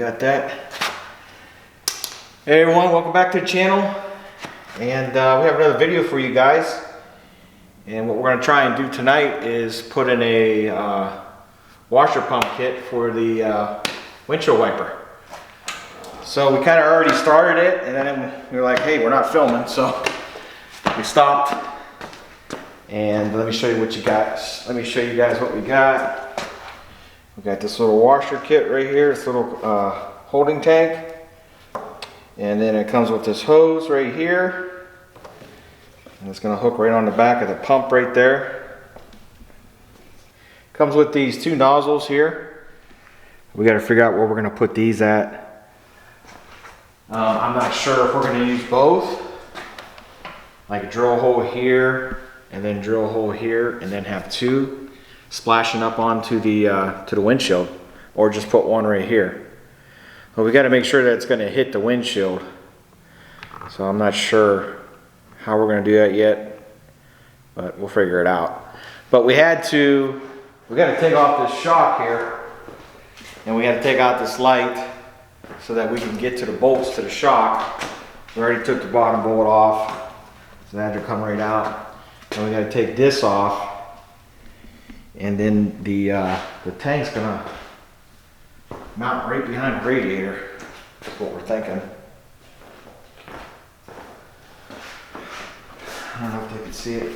got that. Hey everyone, welcome back to the channel. And we have another video for you guys. And what we're going to try and do tonight is put in a washer pump kit for the windshield wiper. So we kind of already started it, and then we were like, hey, we're not filming, so we stopped. And let me show you what you got. Let me show you guys what we got. We got this little washer kit right here, this little holding tank. And then it comes with this hose right here. And it's going to hook right on the back of the pump right there. Comes with these two nozzles here. We got to figure out where we're going to put these at. I'm not sure if we're going to use both. Like drill a hole here and then drill a hole here and then have two splashing up onto the windshield, or just put one right here. But we got to make sure that it's going to hit the windshield. So I'm not sure how we're going to do that yet, but we'll figure it out. But we got to take off this shock here, and we had to take out this light so that we can get to the bolts to the shock. We already took the bottom bolt off, so that had to come right out. And we got to take this off. And then the tank's gonna mount right behind the radiator. That's what we're thinking. I don't know if they can see it.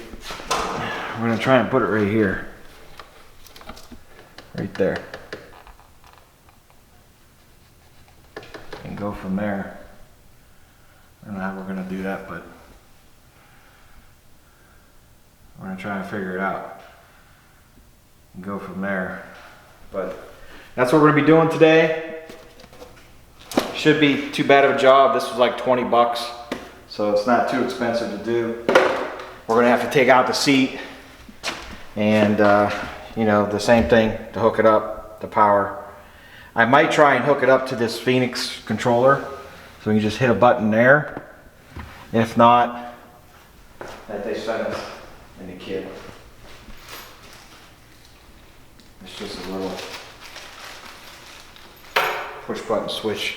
We're gonna try and put it right here. Right there. And go from there. I don't know how we're gonna do that, but we're gonna try and figure it out. And go from there. But that's what we're gonna be doing today. Should be too bad of a job. This was like 20 bucks, so it's not too expensive to do. We're gonna have to take out the seat and you know, the same thing to hook it up, the power. I might try and hook it up to this Phoenix controller, so we can just hit a button there. If not, that they sent us in the kit. It's just a little push button switch.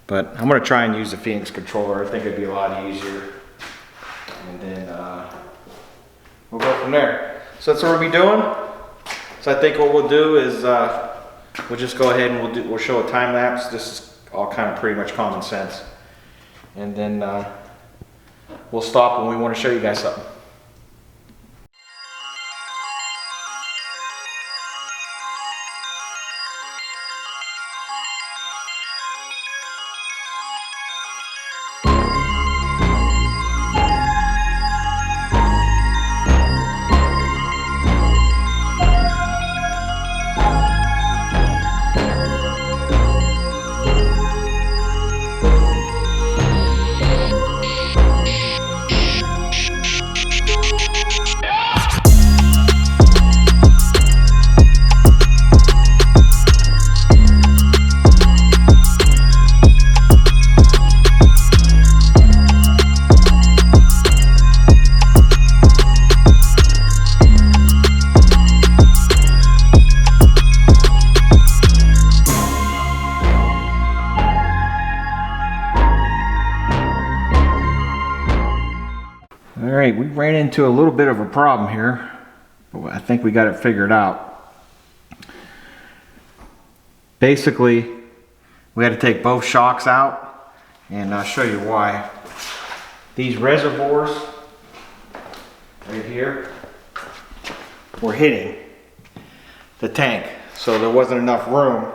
But I'm going to try and use the Phoenix controller. I think it'd be a lot easier. And then we'll go from there. So that's what we'll be doing. So I think what we'll do is we'll just go ahead and we'll show a time lapse. This is all kind of pretty much common sense. And then we'll stop when we want to show you guys something. Alright, we ran into a little bit of a problem here, but I think we got it figured out. Basically, we had to take both shocks out, and I'll show you why. These reservoirs right here were hitting the tank, so there wasn't enough room.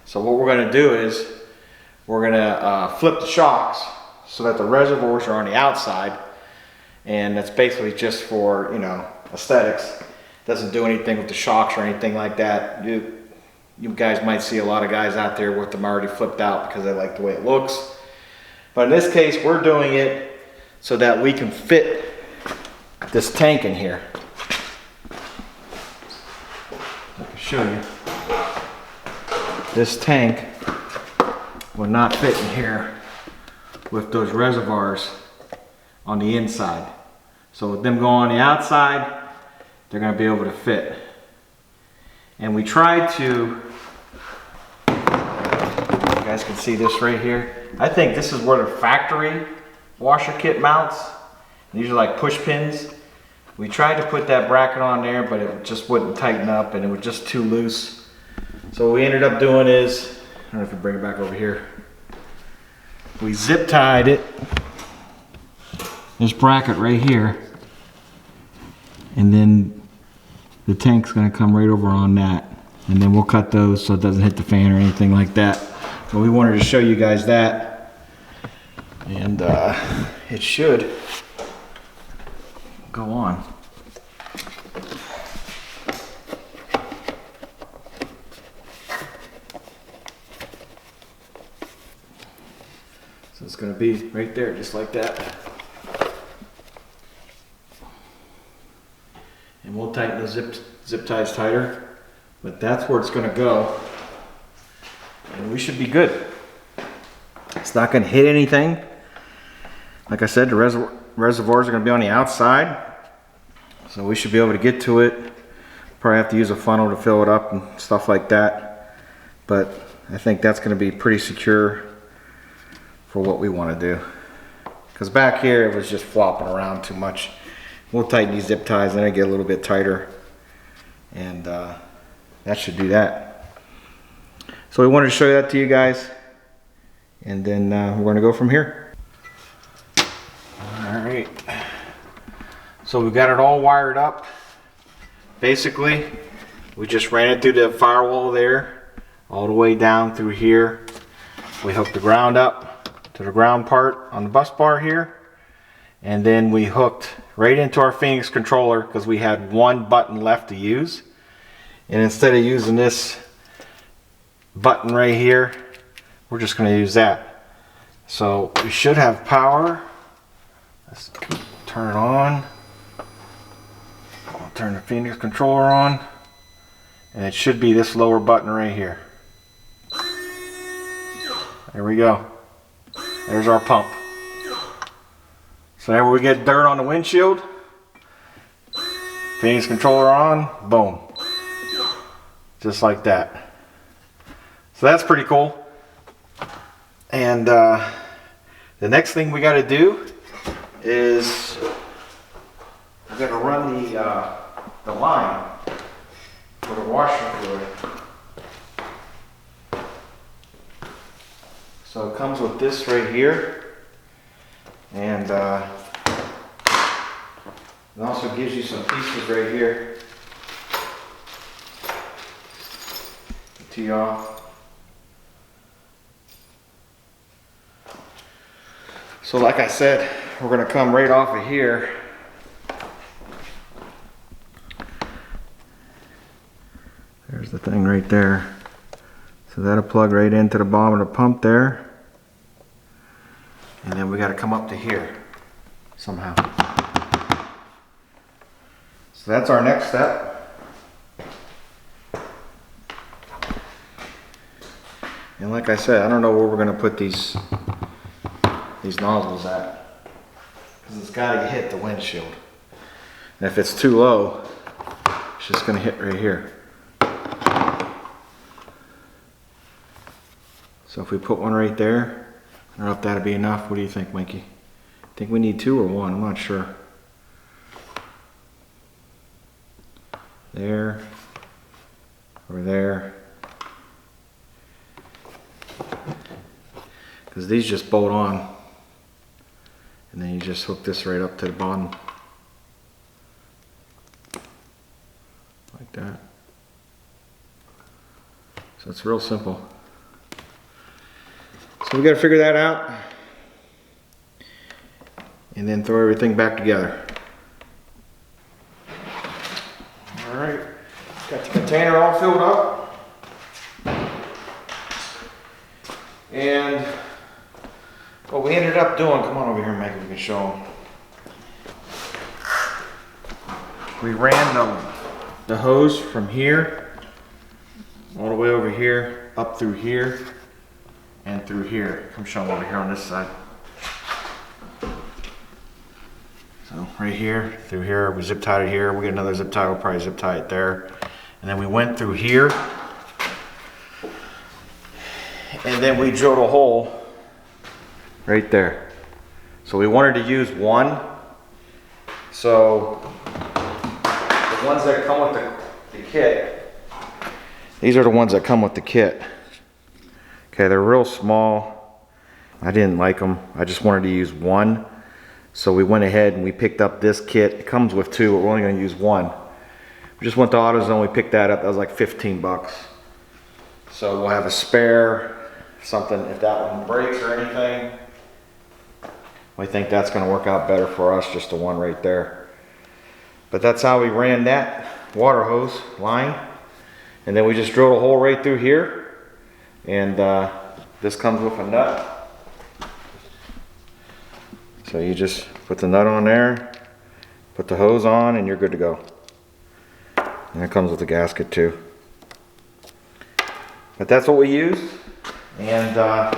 So what we're going to do is we're going to flip the shocks so that the reservoirs are on the outside. And that's basically just for, you know, aesthetics. Doesn't do anything with the shocks or anything like that. You guys might see a lot of guys out there with them already flipped out because they like the way it looks. But in this case, we're doing it so that we can fit this tank in here. I can show you. This tank will not fit in here with those reservoirs on the inside. So with them going on the outside, they're going to be able to fit. And we tried to guys can see this right here. I think this is where the factory washer kit mounts. These are like push pins. We tried to put that bracket on there, but it just wouldn't tighten up and it was just too loose. So what we ended up doing is, I don't know if we bring it back over here. We zip tied it, this bracket right here, and then the tank's gonna come right over on that. And then we'll cut those so it doesn't hit the fan or anything like that. But we wanted to show you guys that. And it should go on. So it's going to be right there, just like that. And we'll tighten the zip ties tighter, but that's where it's going to go. And we should be good. It's not going to hit anything. Like I said, the reservoirs are going to be on the outside, so we should be able to get to it. Probably have to use a funnel to fill it up and stuff like that, but I think that's going to be pretty secure for what we want to do. Because back here it was just flopping around too much. We'll tighten these zip ties and then get a little bit tighter, and that should do that. So we wanted to show that to you guys, and then we're going to go from here. Alright, so we got it all wired up. Basically, we just ran it through the firewall there, all the way down through here. We hooked the ground up to the ground part on the bus bar here, and then we hooked right into our Phoenix controller because we had one button left to use. And instead of using this button right here, we're just going to use that. So we should have power. Let's turn it on. I'll turn the Phoenix controller on, and it should be this lower button right here. There we go. There's our pump. So whenever we get dirt on the windshield, Phoenix controller on, boom. Just like that. So that's pretty cool. And the next thing we got to do is we're going to run the line for the washer fluid. So it comes with this right here, and it also gives you some pieces right here to tee off. So like I said, we're going to come right off of here. There's the thing right there. So that'll plug right into the bottom of the pump there. And then we got to come up to here somehow. So that's our next step. And like I said, I don't know where we're going to put these nozzles at, because it's got to hit the windshield. And if it's too low, it's just going to hit right here. So if we put one right there, I don't know if that'll be enough. What do you think, Mikey? Think we need two or one? I'm not sure. There, or there. Because these just bolt on. And then you just hook this right up to the bottom. Like that. So it's real simple. So we got to figure that out. And then throw everything back together. Alright. Got the container all filled up. And what we ended up doing, come on over here, Maggie, we can show them. We ran the hose from here, all the way over here, up through here, and through here. Come show them over here on this side. So right here, through here, we zip tied it here. We get another zip tie, we'll probably zip tie it there. And then we went through here. And And then we drilled a hole right there. So we wanted to use one. So the ones that come with the kit, these are the ones that come with the kit. Okay, they're real small. I didn't like them. I just wanted to use one. So we went ahead and we picked up this kit. It comes with two, but we're only gonna use one. We just went to AutoZone, we picked that up. That was like 15 bucks. So we'll have a spare, something if that one breaks or anything. I think that's gonna work out better for us, just the one right there. But that's how we ran that water hose line. And then we just drilled a hole right through here. And this comes with a nut. So you just put the nut on there, put the hose on, and you're good to go. And it comes with a gasket too. But that's what we use. And I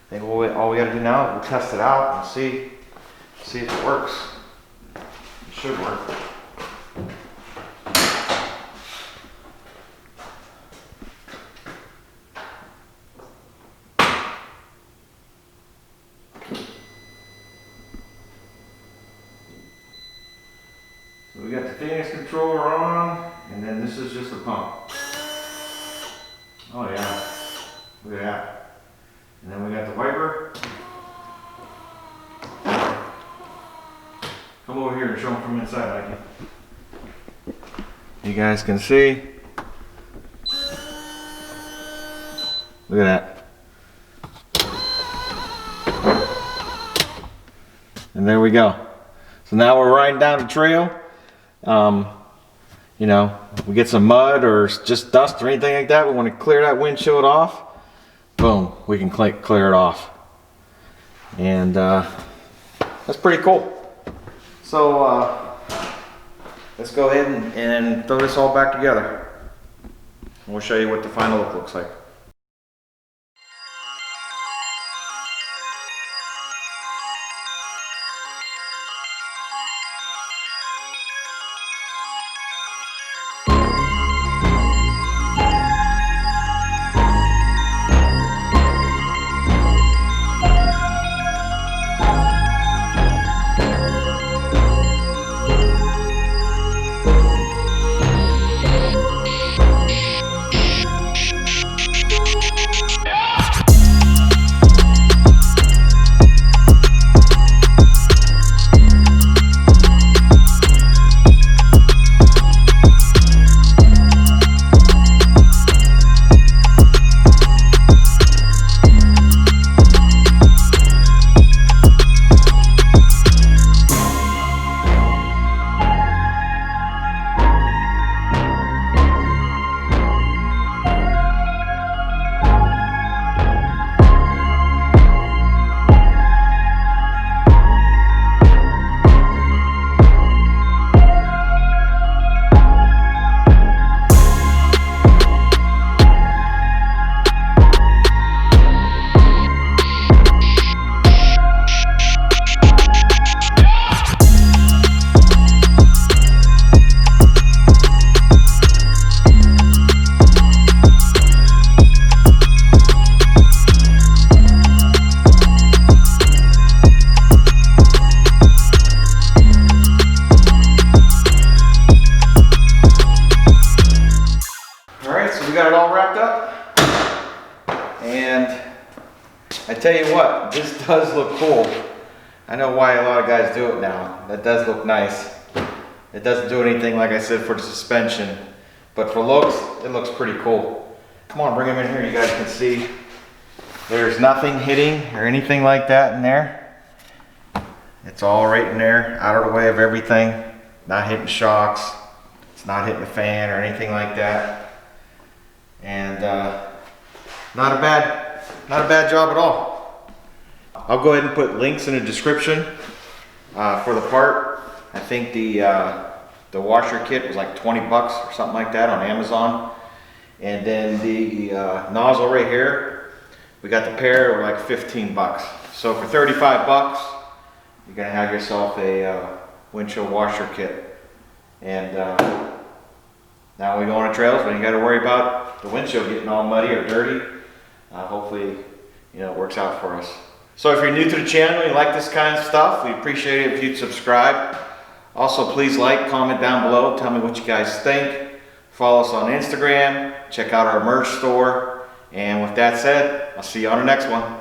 think all we gotta do now is we'll test it out and see if it works. It should work. So we got the Phoenix controller on, and then this is just a pump. Oh yeah, look at that. And then we got the wiper. Come over here and show them from inside, Mikey. You guys can see. Look at that. And there we go. So now we're riding down the trail. You know, we get some mud or just dust or anything like that. We want to clear that windshield off. Boom, we can clear it off. And that's pretty cool. So let's go ahead and throw this all back together. And we'll show you what the final look looks like. Tell you what, this does look cool. I know why a lot of guys do it now. That does look nice. It doesn't do anything, like I said, for the suspension, but for looks, it looks pretty cool. Come on, bring them in here. You guys can see there's nothing hitting or anything like that in there. It's all right in there, out of the way of everything. Not hitting shocks. It's not hitting the fan or anything like that. And not a bad job at all. I'll go ahead and put links in the description for the part. I think the washer kit was like 20 bucks or something like that on Amazon. And then the nozzle right here, we got the pair of like 15 bucks. So for 35 bucks, you're gonna have yourself a windshield washer kit. And now we go on the trails, when you gotta worry about the windshield getting all muddy or dirty, hopefully, it works out for us. So if you're new to the channel and you like this kind of stuff, we appreciate it if you'd subscribe. Also, please like, comment down below, tell me what you guys think. Follow us on Instagram, check out our merch store. And with that said, I'll see you on the next one.